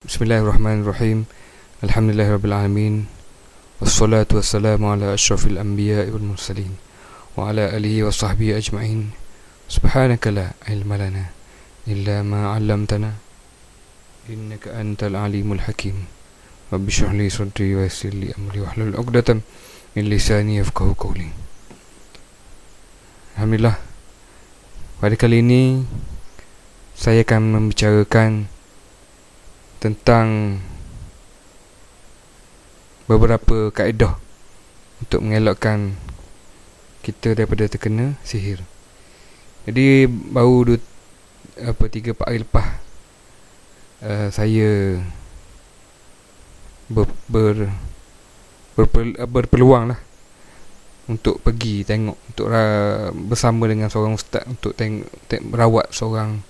Bismillahirrahmanirrahim. Alhamdulillahirrabbilalamin. Wassalatu wassalamu ala ashrafil anbiya'i wal mursalin wa ala alihi wa sahbihi ajma'in. Subhanaka la ilma lana illa ma 'allamtana innaka antal alimul hakim. Rabbi shrah li sadri wa yassir li amri wahlul 'uqdatam min lisani yafqahu qawli. Alhamdulillah. Pada kali ini saya akan membicarakan tentang beberapa kaedah untuk mengelakkan kita daripada terkena sihir. Jadi baru 3-4 hari lepas saya berpeluang lah untuk pergi tengok, untuk bersama dengan seorang ustaz untuk merawat seorang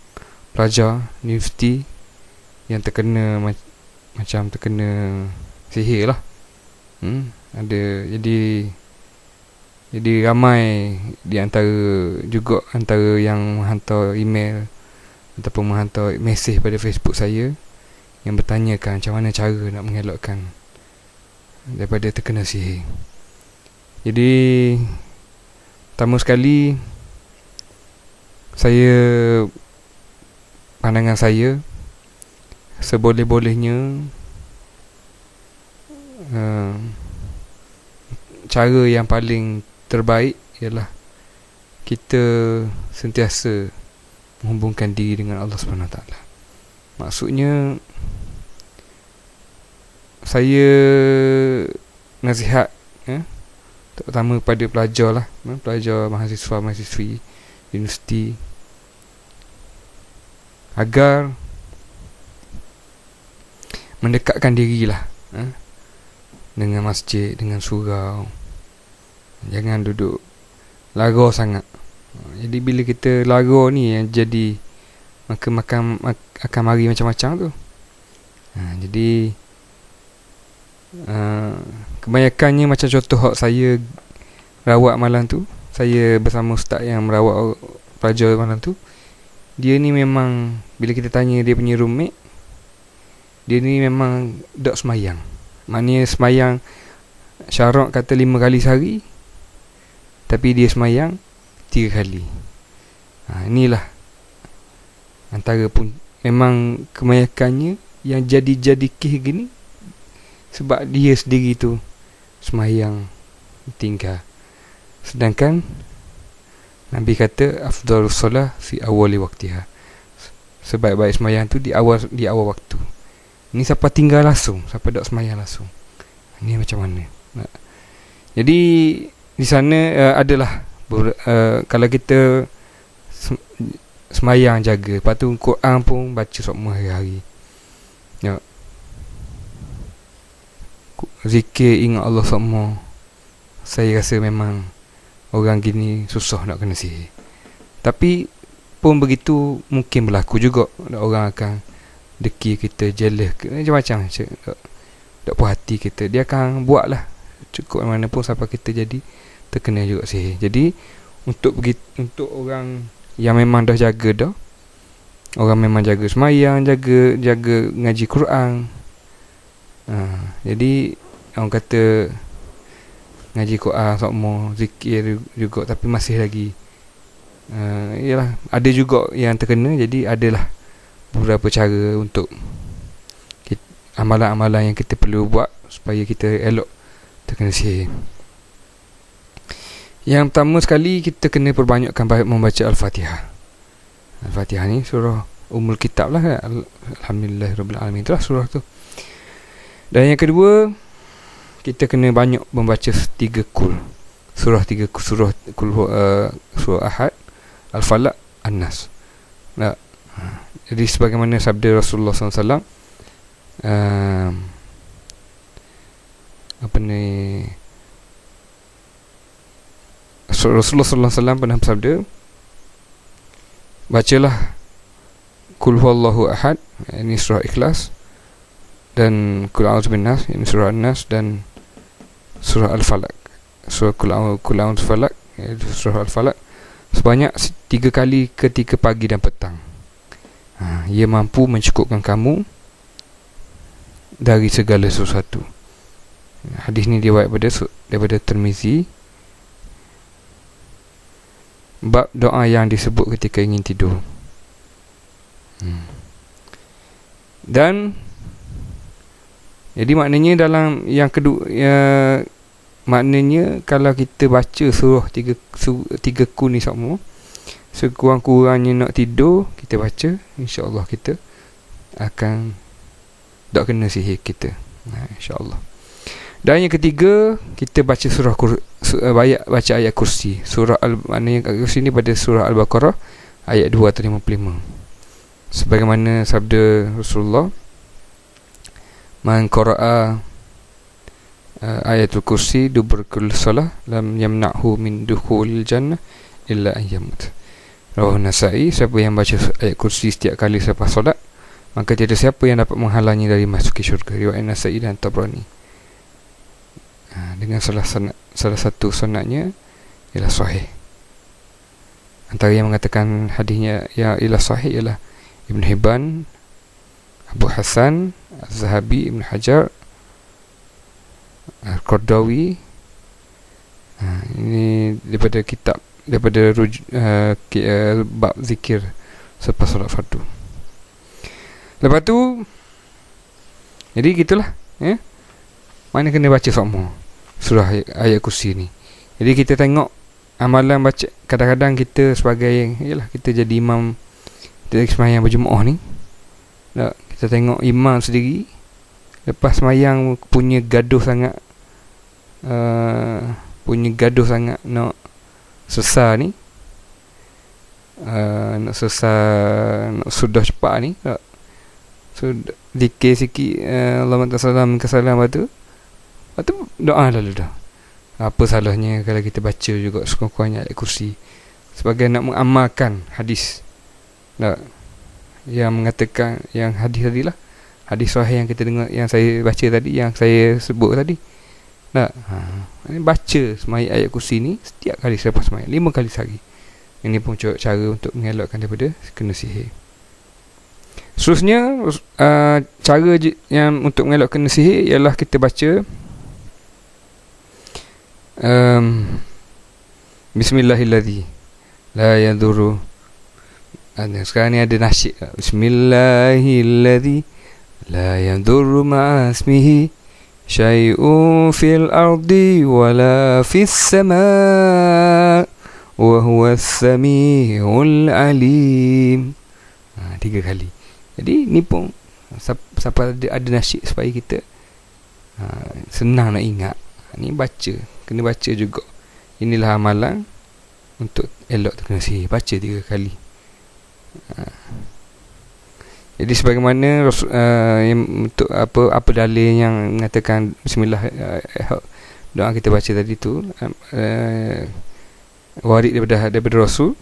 pelajar universiti yang terkena macam terkena sihir lah. Ada jadi ramai di antara yang menghantar email ataupun menghantar mesej pada Facebook saya yang bertanyakan macam mana cara nak mengelakkan daripada terkena sihir. Jadi pertama sekali, pandangan saya, seboleh-bolehnya cara yang paling terbaik ialah kita sentiasa menghubungkan diri dengan Allah SWT. Maksudnya, saya nasihat terutama pada pelajar mahasiswa-mahasiswi universiti agar mendekatkan dirilah dengan masjid, dengan surau. Jangan duduk lara sangat. Jadi bila kita lara ni yang jadi akan mari macam-macam tu. Jadi kebanyakannya macam contoh hak saya rawat malam tu, saya bersama ustaz yang merawat pelajar malam tu. Dia ni memang bila kita tanya dia punya roommate, dia ni memang dok semayang. Maknanya semayang syarak kata 5 kali sehari, tapi dia semayang 3 kali. Inilah antara pun memang kebanyakannya yang jadi kih gini sebab dia sendiri tu semayang tinggal. Sedangkan Nabi kata afdhalus solah fi awali waqtiha. Sebaik-baik semayang tu di awal waktu. Ni siapa tinggal langsung, siapa dok semayang langsung. Ni macam mana? Jadi di sana adalah kalau kita semayang jaga, lepas tu Quran pun baca semua hari-hari. Zikir, ingat Allah semua. Saya rasa memang orang gini susah nak kena sihir. Tapi pun begitu mungkin berlaku juga orang akan deki kita, jealous macam-macam tak puas hati kita. Dia akan buat lah cukup mana pun sampai kita jadi terkena juga sihir. Jadi untuk orang yang memang dah jaga dah, orang memang jaga semayang, jaga ngaji Quran, jadi orang kata ngaji Quran semua, zikir juga, tapi masih lagi yalah, ada juga yang terkena. Jadi adalah beberapa cara untuk amalan-amalan yang kita perlu buat supaya kita elok terkena sihir. Yang pertama sekali, kita kena perbanyakkan membaca Al-Fatihah. Al-Fatihah ni surah Ummul Kitab lah. Alhamdulillahirrabbilalamin, itulah surah tu. Dan yang kedua, kita kena banyak membaca 3 kul. Surah Ahad, Al-Falaq, An-Nas. Jadi sebagaimana sabda Rasulullah SAW, Rasulullah SAW pernah bersabda, bacalah Qul huwallahu ahad, ini surah Ikhlas, dan Qul a'udzu binnas, ini surah An-Nas, dan surah Al-Falaq, surah Qul a'udzu falaq, surah Al-Falaq, sebanyak 3 kali ketika pagi dan petang. Ia mampu mencukupkan kamu dari segala sesuatu. Hadis ni diriwayat daripada Tirmizi. Bab doa yang disebut ketika ingin tidur. Dan jadi maknanya dalam yang kedua, maknanya kalau kita baca surah tiga ku ni semua, sekurang-kurangnya nak tidur kita baca, insya-Allah kita akan tak kena sihir kita. Insya-Allah. Dan yang ketiga, kita baca baca ayat kursi. Surah maknanya ayat kursi ni pada surah Al-Baqarah ayat 255. Sebagaimana sabda Rasulullah, man qara'a ayatul kursi dubur kull salah lam yamna'hu min dukhulil jannah illa an yamut. Rawahu Nasa'i. Siapa yang baca ayat kursi setiap kali selepas solat, maka tiada siapa yang dapat menghalangi dari masuki syurga. Riwayat Nasa'i dan Tabrani. Dengan salah satu sanadnya ialah sahih. Antara yang mengatakan hadisnya yang ialah sahih ialah Ibn Hibban, Abu Hasan, Az-Zahabi, Ibn Hajar, Al-Qardawi. Ini daripada kitab, daripada bab zikir selepas solat fardu. Lepas tu, jadi gitulah, mana kena baca semua surah ayat kursi ni. Jadi kita tengok amalan baca. Kadang-kadang kita sebagai, kita jadi imam dari sembahyang berjemaah ni, kita tengok imam sendiri lepas sembahyang punya gaduh sangat, nak selesai ni, nak sudah cepat ni, sudah zikir sikit, Allahumma salam kesalam, lepas tu doa lalu dah. Apa salahnya kalau kita baca juga sekurang-kurangnya ayat kursi sebagai nak mengamalkan hadis yang mengatakan, yang hadis tadilah, hadis sahih yang kita dengar, yang saya baca tadi, yang saya sebut tadi. Baca sembahyang ayat kursi ni setiap kali selepas sembahyang 5 kali sehari. Ini pun cara untuk mengelakkan daripada kena sihir. Seterusnya, cara yang untuk mengelakkan kena sihir ialah kita baca Bismillahilladzi la yadurru. Sekarang ni ada nasyid. Bismillahilladzi la yadurru ma'asmihi syai'un fil ardi wala fis sama' wa huwas sami'ul alim. 3 kali. Jadi ni pun siapa ada nasyid supaya kita senang nak ingat. Ni baca, kena baca juga. Inilah amalan untuk elok terkena sihir. Baca 3 kali. Jadi sebagaimana yang untuk apa dalil yang mengatakan bismillah, doa kita baca tadi tu warid daripada Rasul.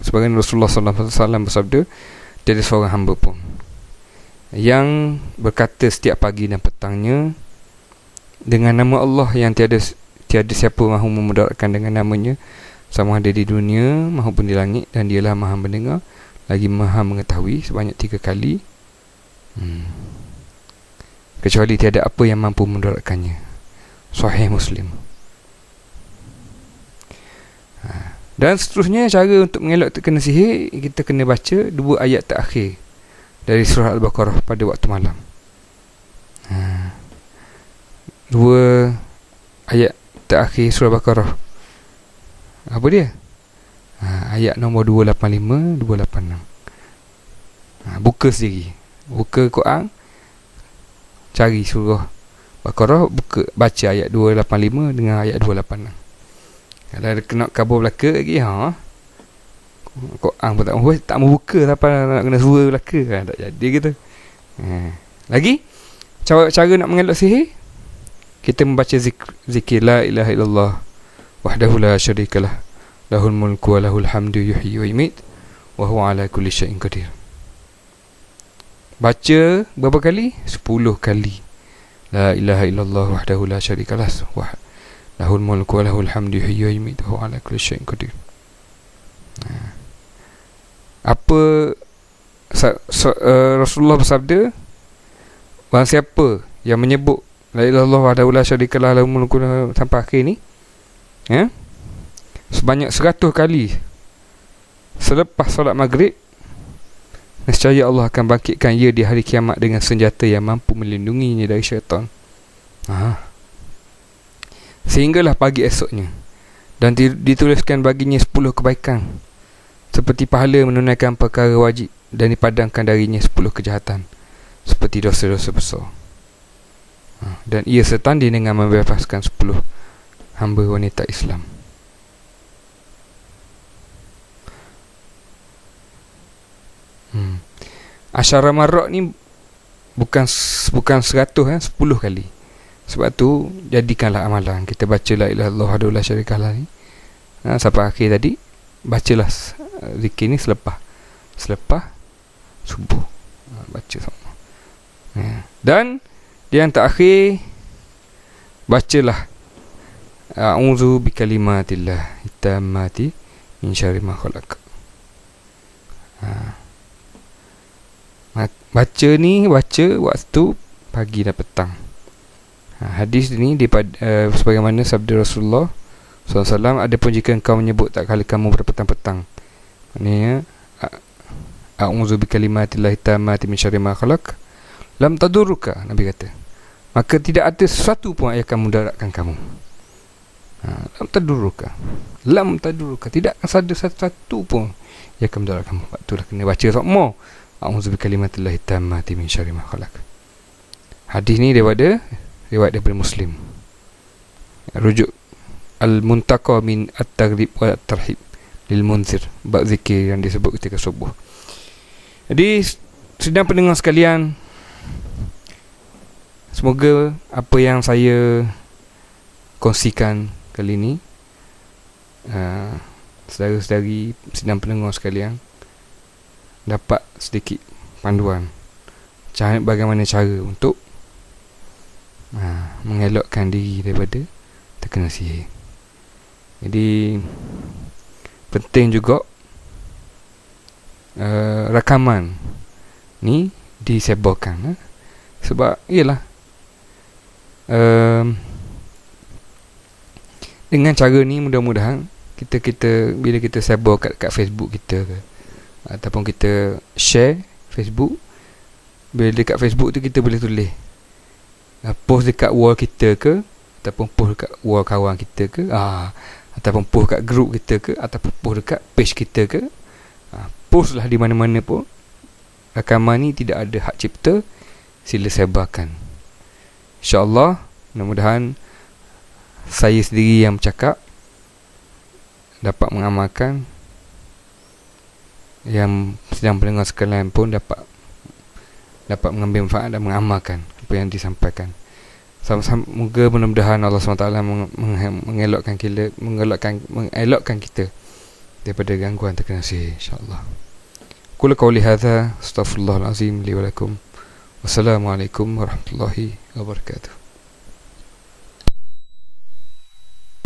Sebagaimana Rasulullah sallallahu alaihi wasallam bersabda, tiada seorang hamba pun yang berkata setiap pagi dan petangnya dengan nama Allah yang tiada siapa mahu memudaratkan dengan namanya, sama ada di dunia maupun di langit, dan dialah maha mendengar lagi maha mengetahui, sebanyak 3 kali, kecuali tiada apa yang mampu memudaratkannya. Sahih Muslim. Dan seterusnya, cara untuk mengelak terkena sihir, kita kena baca 2 ayat terakhir dari surah Al-Baqarah pada waktu malam. 2 ayat terakhir surah Al-Baqarah. Apa dia? Ayat nombor 285, 286. Buka sendiri, buka Quran, cari surah Baqarah, baca ayat 285 dengan ayat 286. Kalau ada kena kabur belaka lagi, Quran pun tak mau buka, sampai nak kena surah belaka, tak jadi gitu. Lagi cara nak mengelak sihir, kita membaca zikir la ilaha illallah wahdahu la syarikalah lahul mulku wa lahul hamdu yuhyi wa yumiit wa huwa ala kulli syai'in qadir. Baca berapa kali? 10 kali. La ilaha illallah wahdahu la syarikalah lahul mulku wa lahul hamdu yuhyi wa yumiit wa huwa ala kulli syai'in qadir. Apa Rasulullah bersabda, barang siapa yang menyebut la ilaha illallah wahdahu la syarikalah lahul mulku sampai akhir ni, sebanyak 100 kali selepas solat maghrib, nescaya Allah akan bangkitkan ia di hari kiamat dengan senjata yang mampu melindunginya dari syaitan. Sehinggalah pagi esoknya, dan dituliskan baginya 10 kebaikan, seperti pahala menunaikan perkara wajib, dan dipadamkan darinya 10 kejahatan, seperti dosa-dosa besar. Dan ia setanding dengan membebaskan 10 hamba wanita Islam. Asyara marrak ni bukan 100, 10 kali. Sebab tu jadikanlah amalan kita baca la ilaha illallah wahdahu la syarikalah ni, sampai akhir tadi. Bacalah zikir ni selepas subuh, baca sama. Dan di yang terakhir, bacalah a'udzu bikalimatillah tammati min syarri ma khalaq. Baca waktu pagi dan petang. Hadis ni sebagaimana sabda Rasulullah SAW, adapun jika engkau menyebut tak kala kamu berpetang-petang, maknanya a'udzu bikalimatillah tammati min syarri ma khalaq, lam tadurruka, Nabi kata, maka tidak ada sesuatu pun yang akan mudaratkan kamu. Lam tadurruka, tidak ada sesuatu pun yang akan mudaratkan kamu. Itulah kena baca semua a'udzu bikalimatillah tammati min syarri ma khalaq. Hadis ni riwayat daripada Muslim, rujuk Al-Muntaqa min At-Taghrib wa At-Tarhib lil Munzir, bab zikir yang disebut ketika subuh. Jadi sedang pendengar sekalian, semoga apa yang saya kongsikan kali ini, saudara-saudari sedang pendengar sekalian, dapat sedikit panduan bagaimana cara untuk mengelakkan diri daripada terkena sihir. Jadi penting juga rakaman ni disebarkan, sebab ialah dengan cara ni mudah-mudahan kita bila kita sebar kat Facebook kita ke, ataupun kita share Facebook, bila dekat Facebook tu kita boleh tulis post dekat wall kita ke, ataupun post dekat wall kawan kita ke, ataupun post dekat group kita ke, ataupun post dekat page kita ke, post lah di mana-mana pun. Rakaman ni tidak ada hak cipta, sila sebarkan. InsyaAllah, mudah-mudahan saya sendiri yang bercakap dapat mengamalkan, yang sedang mendengar sekalian pun dapat mengambil manfaat dan mengamalkan apa yang disampaikan. Semoga mudah-mudahan Allah SWT mengelakkan kita daripada gangguan terkena sihir, insyaAllah. Qul qawli hadza astaghfirullahalazim li wa lakum. Wassalamualaikum warahmatullahi wabarakatuh.